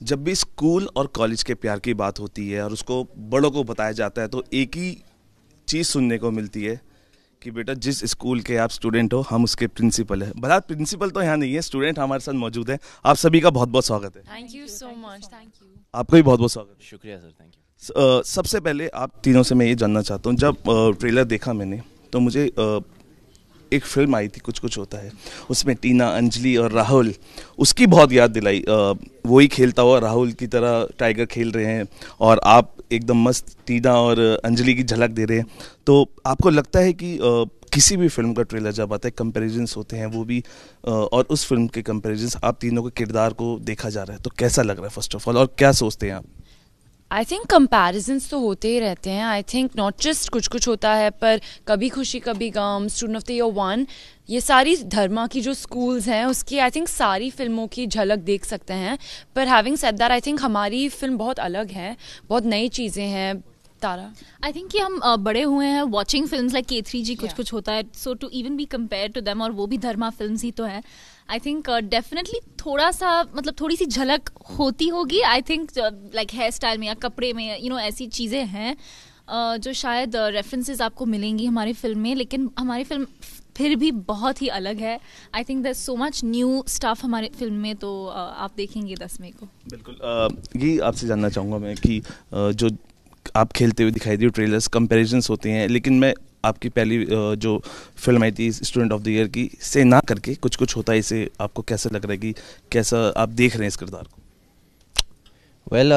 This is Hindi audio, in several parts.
जब भी स्कूल और कॉलेज के प्यार की बात होती है और उसको बड़ों को बताया जाता है तो एक ही चीज़ सुनने को मिलती है कि बेटा जिस स्कूल के आप स्टूडेंट हो हम उसके प्रिंसिपल हैं। भला प्रिंसिपल तो यहाँ नहीं है, स्टूडेंट हमारे साथ मौजूद है। आप सभी का बहुत बहुत स्वागत है। Thank you so much. Thank you. आपका भी बहुत बहुत स्वागत है। शुक्रिया सर, थैंक यू। सबसे पहले आप तीनों से मैं ये जानना चाहता हूँ, जब ट्रेलर देखा मैंने तो मुझे एक फिल्म आई थी कुछ कुछ होता है, उसमें टीना, अंजलि और राहुल, उसकी बहुत याद दिलाई। वही खेलता हुआ राहुल की तरह टाइगर खेल रहे हैं और आप एकदम मस्त टीना और अंजलि की झलक दे रहे हैं। तो आपको लगता है कि किसी भी फिल्म का ट्रेलर जब आता है कंपैरिजंस होते हैं वो भी, और उस फिल्म के कंपैरिजंस आप तीनों के किरदार को देखा जा रहा है, तो कैसा लग रहा है फर्स्ट ऑफ ऑल, और क्या सोचते हैं आप? आई थिंक कंपैरिजन्स तो होते ही रहते हैं। आई थिंक नॉट जस्ट कुछ कुछ होता है, पर कभी खुशी कभी गम, स्टूडेंट ऑफ द ईयर 1, ये सारी धर्मा की जो स्कूल्स हैं उसकी आई थिंक सारी फिल्मों की झलक देख सकते हैं। पर having said that I think हमारी फिल्म बहुत अलग है, बहुत नई चीज़ें हैं। तारा, आई थिंक कि हम बड़े हुए हैं वॉचिंग फिल्म्स लाइक K3G कुछ Yeah. कुछ होता है, so to even be compare to them, और वो भी धर्मा फिल्म्स ही तो है। आई थिंक डेफिनेटली थोड़ा सा मतलब थोड़ी सी झलक होती होगी। I think like hair style में या कपड़े में ऐसी चीज़ें हैं जो शायद रेफरेंसेस आपको मिलेंगी हमारी फिल्म में, लेकिन हमारी फिल्म फिर भी बहुत ही अलग है। I think there so much new stuff हमारे फिल्म में, तो आप देखेंगे 10 मई को। बिल्कुल। ये आपसे जानना चाहूँगा मैं कि जो आप खेलते हुए दिखाई दी ट्रेलर्स कंपैरिजंस होते हैं, लेकिन मैं आपकी पहली जो फिल्म आई थी स्टूडेंट ऑफ द ईयर की से ना करके कुछ कुछ होता है, इसे आपको कैसा लग रहा है कि कैसा आप देख रहे हैं इस किरदार को? वेल,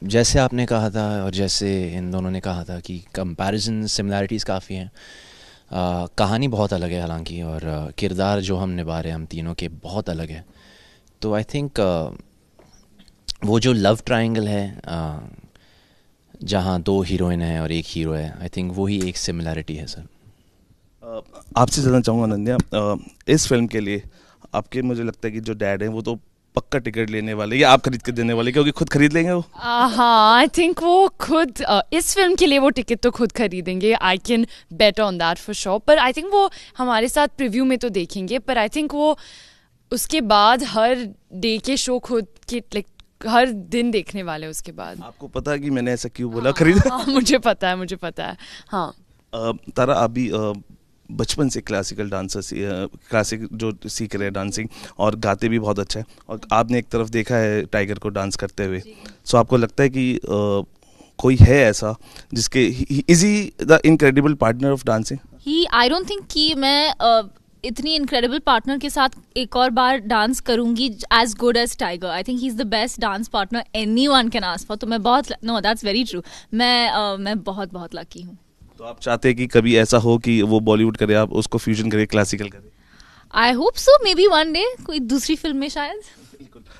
जैसे आपने कहा था और जैसे इन दोनों ने कहा था कि कंपैरिजन सिमिलैरिटीज़ काफ़ी हैं। कहानी बहुत अलग है हालांकि, और किरदार जो हम निभा रहे हैं हम तीनों के बहुत अलग है। तो आई थिंक वो जो लव ट्रायंगल है जहाँ 2 हीरोइन हैं और 1 हीरो है, आई थिंक वही एक सिमिलैरिटी है सर। आपसे जानना चाहूँगा अनन्या, इस फिल्म के लिए आपके, मुझे लगता है कि जो डैड हैं वो तो पक्का टिकट लेने वाले, या आप खरीद के देने वाले, क्योंकि खुद खरीद लेंगे वो? हाँ, आई थिंक वो खुद इस फिल्म के लिए वो टिकट तो खुद खरीदेंगे। I can bet on that for sure. पर आई थिंक वो हमारे साथ प्रीव्यू में तो देखेंगे, पर आई थिंक वो उसके बाद हर डे के शो खुद के लाइक हर दिन देखने वाले उसके बाद। आपको पता है कि मैंने ऐसा क्यों बोला खरीद? हाँ, मुझे पता है। हाँ। तारा, आप भी बचपन से क्लासिकल डांसर, क्लासिक जो सीख रहे हैं डांसिंग, और गाते भी बहुत अच्छा है, और आपने एक तरफ देखा है टाइगर को डांस करते हुए। सो आपको लगता है कि कोई है ऐसा जिसके is he the incredible partner of dancing? I don't think कि मैं इतनी इनक्रेडिबल पार्टनर के साथ एक और बार डांस करूंगी as good as Tiger. I think he is the best dance partner anyone can ask for. तो मैं बहुत, नो दैट्स वेरी ट्रू, मैं बहुत बहुत लकी हूँ। तो आप चाहते हैं कि कभी ऐसा हो कि वो बॉलीवुड करे, आप उसको फ्यूजन करे, क्लासिकल करे? I hope so, may be one day कोई दूसरी फिल्म में शायद।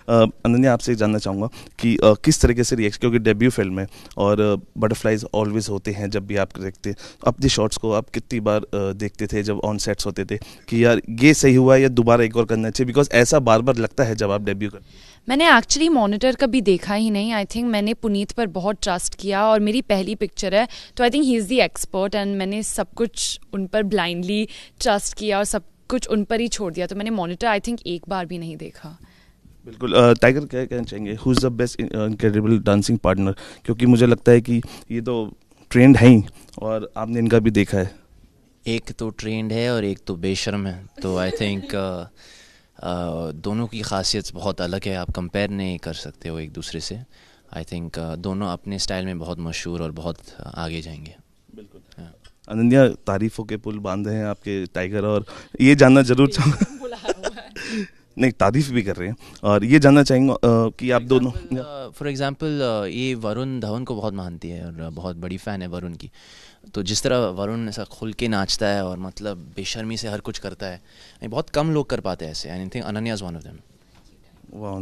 अनन्या, आपसे जानना चाहूँगा कि किस तरीके से रिएक्शन, क्योंकि डेब्यू फिल्म है और बटरफ्लाइज ऑलवेज होते हैं जब भी आप देखते हैं, तो अपने शॉट्स को आप कितनी बार देखते थे जब ऑन सेट्स होते थे कि यार ये सही हुआ या दोबारा एक और करना चाहिए, बिकॉज ऐसा बार बार लगता है जब आप डेब्यू करते हैं? मैंने एक्चुअली मॉनिटर कभी देखा ही नहीं। आई थिंक मैंने पुनीत पर बहुत ट्रस्ट किया और मेरी पहली पिक्चर है, तो I think he is the expert, and मैंने सब कुछ उन पर ब्लाइंडली ट्रस्ट किया और सब कुछ उन पर ही छोड़ दिया। तो मैंने मॉनिटर आई थिंक एक बार भी नहीं देखा। बिल्कुल। टाइगर, क्या कहना चाहेंगे, who is the best incredible dancing partner? क्योंकि मुझे लगता है कि ये तो ट्रेंड है ही, और आपने इनका भी देखा है। एक तो ट्रेंड है और एक तो बेशर्म है, तो आई थिंक दोनों की खासियत बहुत अलग है, आप कंपेयर नहीं कर सकते हो एक दूसरे से। आई थिंक दोनों अपने स्टाइल में बहुत मशहूर और बहुत आगे जाएंगे। बिल्कुल। अनन्या, तारीफों के पुल बांधे हैं आपके टाइगर, और ये जानना जरूर चाहूँगा नहीं, तारीफ भी कर रहे हैं, और ये जानना चाहेंगे कि आप दोनों, फॉर एग्जांपल ये वरुण धवन को बहुत मानती है और बहुत बड़ी फ़ैन है वरुण की। तो जिस तरह वरुण ऐसा खुल के नाचता है और मतलब बेशर्मी से हर कुछ करता है, बहुत कम लोग कर पाते हैं ऐसे। I think Ananya is one of them. वाह,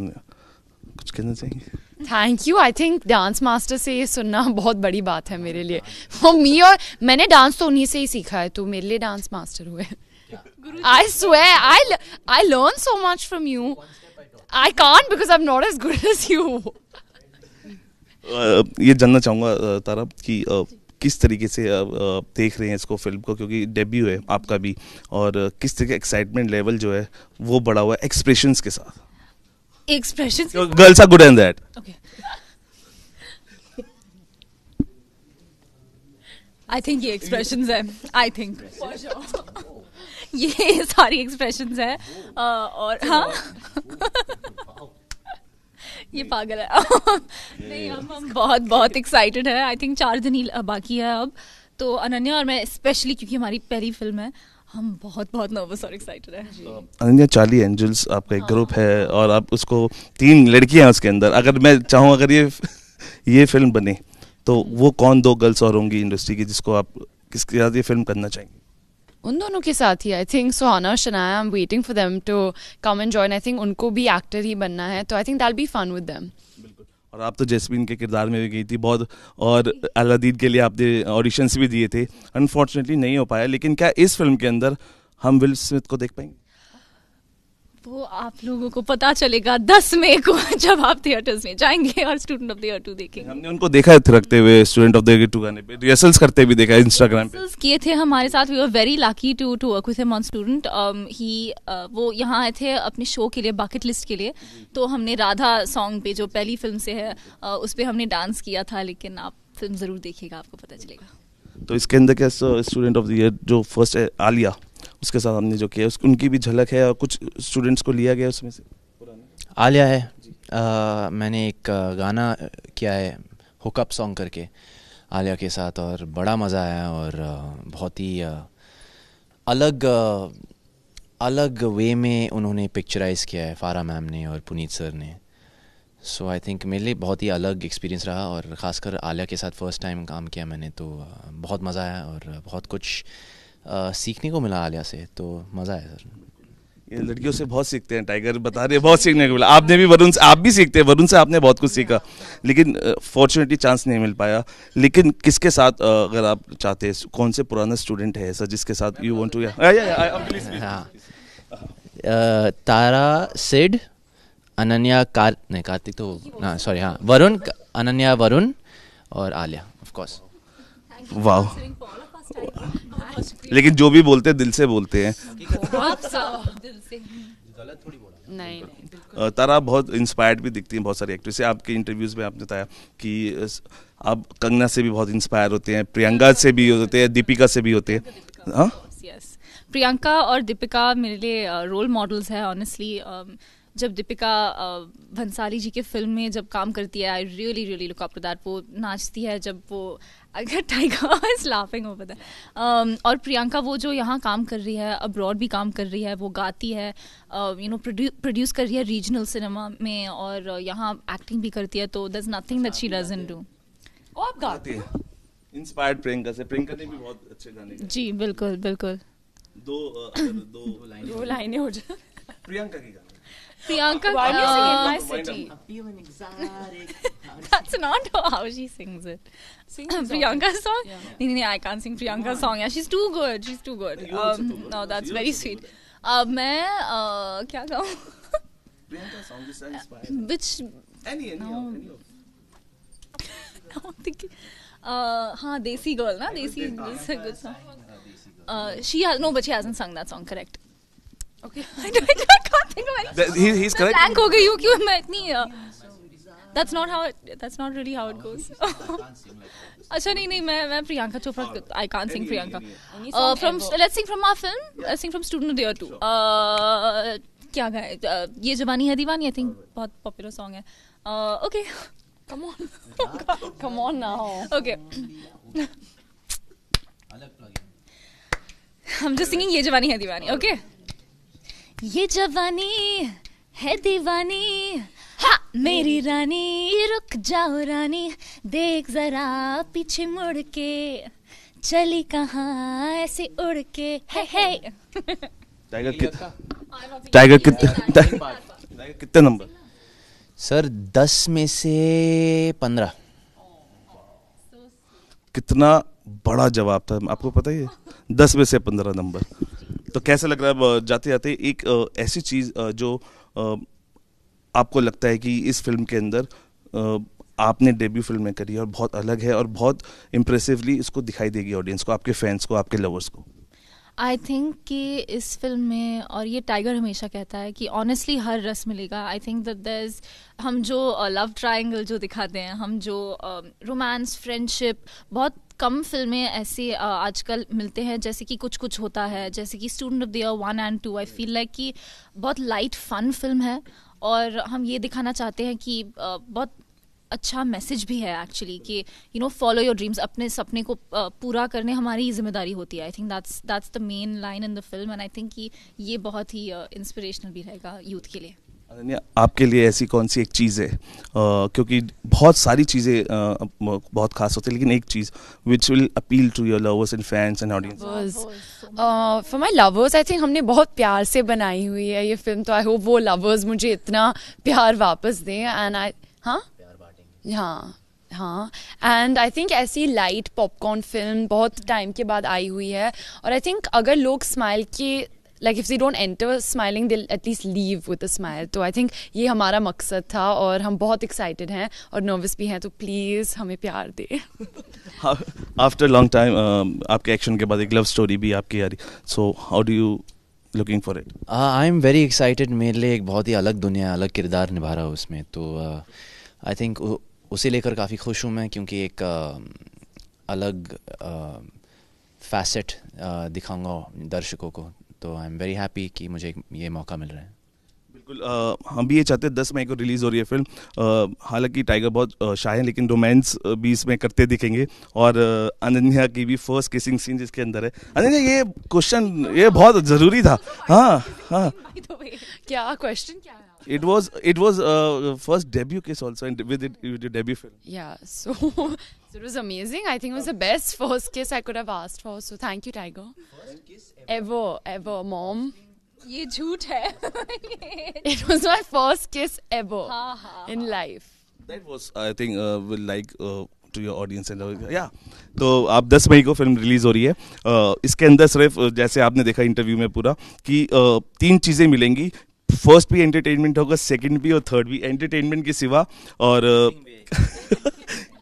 कुछ कहना चाहेंगे? Thank you. I think dance master से ये सुनना बहुत बड़ी बात है मेरे लिए। फॉर मी, और मैंने डांस तो उन्हीं से ही सीखा है, तो मेरे लिए डांस मास्टर हुए। I swear, I learn so much from you. I can't because I'm not as good as you. ये जानना चाहूँगा तारा कि किस तरीके से देख रहे हैं इसको, फिल्म को, क्योंकि डेब्यू है आपका भी, और किस तरह का एक्साइटमेंट लेवल जो है वो बढ़ा हुआ है एक्सप्रेशंस के साथ? Expressions girls are good at that. Okay I think ये एक्सप्रेशंस है. आई थिंक ये सारी एक्सप्रेशंस है. और हाँ ये पागल है. नहीं हम बहुत बहुत एक्साइटेड है. आई थिंक 4 दिन ही बाकी है अब. तो अनन्या और मैं स्पेशली, क्योंकि हमारी पहली फिल्म है, हम बहुत बहुत नर्वस और एक्साइटेड है. अनन्या, चार्ली एंजल्स आपका एक ग्रुप है और आप उसको 3 लड़कियां हैं उसके अंदर. अगर मैं चाहूँ अगर ये फिल्म बने तो वो कौन 2 गर्ल्स और होंगी इंडस्ट्री की जिसको आप किसके साथ ये फिल्म करना चाहेंगे? उन दोनों के साथ ही I think Suhana, Shanaya, I am waiting for them to come and join. I think उनको भी एक्टर ही बनना है, तो I think that be fun with them. और आप तो जैस्मीन के किरदार में भी गई थी बहुत, और अलादीन के लिए आपने ऑडिशंस भी दिए थे. अनफॉर्चुनेटली नहीं हो पाया, लेकिन क्या इस फिल्म के अंदर हम विल स्मिथ को देख पाएंगे? वो आप लोगों को पता चलेगा 10 मई को जब आप थिएटर्स में जाएंगे और स्टूडेंट ऑफ द ईयर 2 देखेंगे. हमने उनको देखा है थिरकते हुए स्टूडेंट ऑफ द ईयर 2 गाने पे, रिहर्सल्स करते भी देखा है इंस्टाग्राम पे. रिहर्सल्स किए थे हमारे साथ. We were very lucky to work with him on student. वो यहाँ आए थे अपने शो के लिए, बकेट लिस्ट के लिए. तो हमने राधा सॉन्ग पे, जो पहली फिल्म से है, उस पर हमने डांस किया था. लेकिन आप फिल्म जरूर देखिएगा, आपको पता चलेगा. तो इसके अंदर क्या स्टूडेंट ऑफ द ईयर जो फर्स्ट है आलिया, उसके साथ हमने जो किया उनकी भी झलक है और कुछ स्टूडेंट्स को लिया गया उसमें से. आलिया है. मैंने एक गाना किया है हुकअप सॉन्ग करके आलिया के साथ, और बड़ा मज़ा आया. और बहुत ही अलग वे में उन्होंने पिक्चराइज़ किया है, फारा मैम ने और पुनीत सर ने. सो आई थिंक मेरे लिए बहुत ही अलग एक्सपीरियंस रहा, और ख़ासकर आलिया के साथ फर्स्ट टाइम काम किया मैंने, तो बहुत मज़ा आया और बहुत कुछ सीखने को मिला आलिया से. तो मज़ा आया सर. ये लड़कियों से बहुत सीखते हैं, टाइगर बता रहे हैं, बहुत सीखने को मिला. आपने भी वरुण से, आप भी सीखते हैं, वरुण से आपने बहुत कुछ सीखा, लेकिन फॉर्चुनेटली चांस नहीं मिल पाया. लेकिन किसके साथ अगर आप चाहते हैं, कौन से पुराना स्टूडेंट है ऐसा जिसके साथ यू वांट टू? हाँ, तारा, सिड, अनन्या, कार्तिक तो ना, सॉरी, हाँ, वरुण, अनन्या, वरुण और आलिया ऑफ कोर्स. वाह. लेकिन जो भी बोलते हैं दिल से बोलते हैं. नहीं. तारा बहुत इंस्पायर्ड भी दिखती हैं बहुत सारी एक्ट्रेस से. आपके इंटरव्यूज में आपने बताया कि आप कंगना से भी बहुत इंस्पायर होते हैं, प्रियंका से भी होते हैं, दीपिका से भी होते हैं. हाँ, प्रियंका और दीपिका मेरे लिए रोल मॉडल्स है ऑनेस्टली. जब दीपिका भंसाली जी के फिल्म में जब काम करती है, I really really look up to that. वो नाचती है जब वो, अगर टाइगर इज लाफिंग हो, पता है. और प्रियंका वो जो यहाँ काम कर रही है, अब्रॉड भी काम कर रही है, वो गाती है, प्रोड्यूस कर रही है रीजनल सिनेमा में, और यहाँ एक्टिंग भी करती है. तो there is nothing that she doesn't do. आप गाते हैं? इंस्पायर्ड प्रियंका से. प्रियंका ने भी बहुत अच्छे गाने गाए. जी बिल्कुल बिल्कुल. दो लाइनें हो जाए. प्रियंका की गाने. Priyanka, Why do you sing in my city? that's not how she sings it. Priyanka's song? No, I can't sing Priyanka's song. Yeah, she's too good. She's too good. No, that's very sweet. मैं क्या गाऊँ? Priyanka song is inspired. Which? Any I'm thinking. हाँ, Desi Girl, ना? Desi is a good song. She has no, but she hasn't sung that song. Correct. Okay. I can't think of anything. He's correct. Blank हो गई हूँ क्यों मैं इतनी. That's not how it. That's not really how it goes. अच्छा नहीं मैं Priyanka Chopra. I can't sing Priyanka. Let's sing from our film. Let's sing from Student of the Year 2. क्या गाए? ये जवानी है दीवानी. I think बहुत popular song है. Okay. Come on now. Okay. I'm just singing ये जवानी है दीवानी. Okay. ये जवानी है दीवानी, हाँ मेरी रानी, रुक जाओ रानी, देख जरा पीछे मुड़ के, चली कहाँ ऐसे उड़ के. हे टाइगर कितने नंबर? सर 10 में से 15. कितना बड़ा जवाब था, आपको पता ही है. 10 में से 15 नंबर. तो कैसा लग रहा है जाते जाते एक ऐसी चीज़ जो आपको लगता है कि इस फिल्म के अंदर आपने डेब्यू फिल्म में करी है और बहुत अलग है और बहुत इम्प्रेसिवली इसको दिखाई देगी ऑडियंस को, आपके फैंस को, आपके लवर्स को? आई थिंक कि इस फिल्म में, और ये टाइगर हमेशा कहता है कि ऑनेस्टली हर रस मिलेगा. I think that there is, हम जो लव ट्रायंगल जो दिखाते हैं, हम जो रोमांस, फ्रेंडशिप, बहुत कम फिल्में ऐसे आजकल मिलते हैं. जैसे कि कुछ कुछ होता है, जैसे कि student of the year 1 and 2. I feel like कि बहुत लाइट फन फिल्म है, और हम ये दिखाना चाहते हैं कि बहुत अच्छा मैसेज भी है एक्चुअली कि you know follow your dreams. अपने सपने को पूरा करने हमारी ही जिम्मेदारी होती है. I think that's the main line in the film, and I think कि ये बहुत ही इंस्पिरेशनल भी रहेगा यूथ के लिए. अनन्या, आपके लिए ऐसी कौन सी एक चीज़ है, क्योंकि बहुत सारी चीज़ें बहुत खास होती है, लेकिन एक चीज़ which will appeal to your lovers and fans and audience? For my lovers, I think हमने बहुत प्यार से बनाई हुई है ये फिल्म, तो आई होप वो लवर्स मुझे इतना प्यार वापस दें. एंड आई हाँ, एंड आई थिंक ऐसी लाइट पॉपकॉर्न फिल्म बहुत टाइम के बाद आई हुई है, और आई थिंक अगर लोग स्माइल के like if they don't enter smiling they at least leave with a smile. तो आई थिंक ये हमारा मकसद था, और हम बहुत एक्साइटेड हैं और नर्वस भी हैं, तो प्लीज़ हमें प्यार दें. आफ्टर लॉन्ग टाइम आपके एक्शन के बाद एक लव स्टोरी भी आपकी आ रही, so how do you looking for it? I am very excited. मेरे लिए एक बहुत ही अलग दुनिया, अलग किरदार निभा रहा हूँ उसमें, तो आई थिंक उसे लेकर काफ़ी खुश हूँ मैं, क्योंकि एक अलग फैसेट दिखाऊंगा दर्शकों को. तो आई एम वेरी हैप्पी कि मुझे ये मौका मिल रहा है. बिल्कुल, हम भी ये चाहते हैं. 10 मई को रिलीज़ हो रही है फिल्म. हालांकि टाइगर बहुत शाय है, लेकिन रोमांस भी इसमें करते दिखेंगे, और अनन्या की भी फर्स्ट किसिंग सीन जिसके अंदर है. अनन्या, ये क्वेश्चन ये बहुत ज़रूरी था. हाँ क्या क्वेश्चन क्या है? It was first debut kiss also, and with your debut film. Yeah, so it was amazing. I think it was the best first kiss I could have asked for. So thank you, Tiger. First kiss ever, Mom. ये झूठ है. It was my first kiss ever in life. That was, I think, will like to your audience and yeah. तो आप 10 मई को फिल्म रिलीज हो रही है. इसके अंदर सिर्फ जैसे आपने देखा इंटरव्यू में पूरा कि 3 चीज़ें मिलेंगी. फर्स्ट भी एंटरटेनमेंट होगा, सेकंड भी और थर्ड भी. एंटरटेनमेंट के सिवा और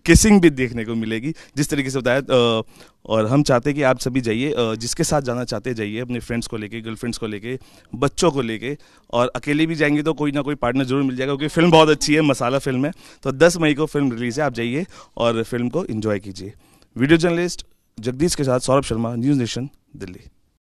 किसिंग भी देखने को मिलेगी, जिस तरीके से बताया. और हम चाहते हैं कि आप सभी जाइए, जिसके साथ जाना चाहते हैं जाइए, अपने फ्रेंड्स को लेके, गर्लफ्रेंड्स को लेके, बच्चों को लेके, और अकेले भी जाएंगे तो कोई ना कोई पार्टनर जरूर मिल जाएगा, क्योंकि फिल्म बहुत अच्छी है, मसाला फिल्म है. तो 10 मई को फिल्म रिलीज है, आप जाइए और फिल्म को एंजॉय कीजिए. वीडियो जर्नलिस्ट जगदीश के साथ सौरभ शर्मा, न्यूज़ नेशन, दिल्ली.